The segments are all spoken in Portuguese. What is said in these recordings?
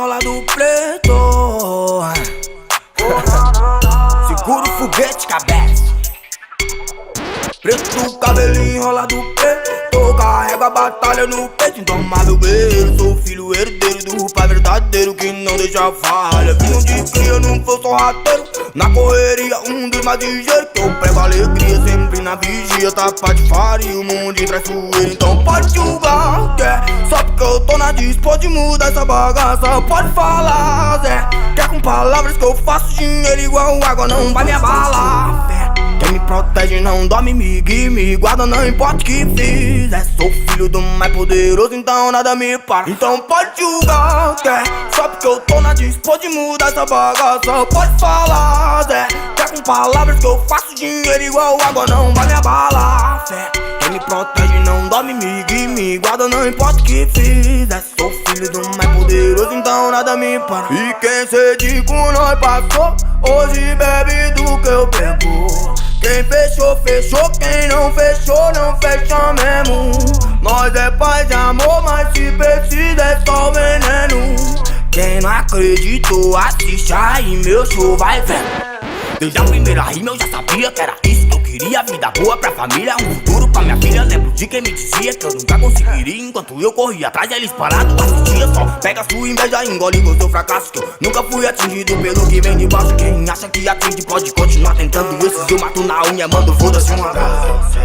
enrolado preto. Segura o foguete, cabeça. Preto, cabelinho enrolado preto. Carrega a batalha no peito. Então, meu guerreiro, sou filho herdeiro do pai verdadeiro que não deixa falha. Filho de cria, não for só rateiro. Na correria, dos mais ligeiros que eu prego alegria sempre na vigia. Tá patifaria, o mundo em traiçoeiro. Então pode julgar, quer? Só porque eu tô na dispo, pode mudar essa bagaça. Pode falar, Zé. Quer com palavras que eu faço dinheiro igual água, não vai me abalar, fé. Quem me protege não dorme, me guia, me guarda, não importa o que fizer. Sou filho do mais poderoso, então nada me para. Então pode julgar, quer? Só porque eu tô na dispo de mudar essa bagaça. Pode falar, Zé. Quer com palavras que eu faço dinheiro igual água, não vai me abalar, fé. Quem me protege não dorme, me guia, me guarda, não importa o que fizer. Sou filho do mais poderoso, então nada me para. E quem cede com nós passou, hoje bebe do que eu pego. Quem fechou, fechou, quem não fechou, não fecha mesmo. Nós é paz e amor, mas se precisa é só veneno. Quem não acreditou, assiste aí, meu show vai vendo. Desde a primeira rima eu já sabia que era isso que eu queria. Vida boa pra família, um futuro pra minha filha. Lembro de quem me dizia que eu nunca conseguiria. Enquanto eu corria atrás, eles parados assistia. Só pega sua inveja, engole com seu fracasso. Que eu nunca fui atingido pelo que vem de baixo. Quem acha que atende pode continuar tentando. Esses eu mato na unha, mando foda-se um abraço.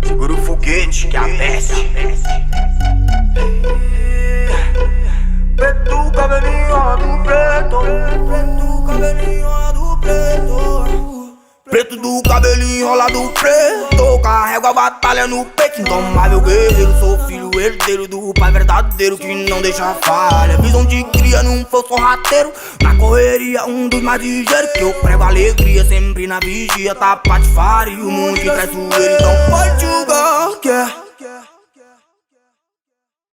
Segura o foguete que é a peste. Preto, cabelinho do preto. Preto, cabelinho do preto. Preto do cabelinho enrolado preto. Carrego a batalha no peito. Então, meu guerreiro, sou filho herdeiro do pai verdadeiro que não deixa falha. Visão de cria, não for só rateiro. Na correria, dos mais ligeiros que eu prego alegria sempre na vigia. Tá patifaria, o mundo de traiçoeiro. Então pode julgar, quer?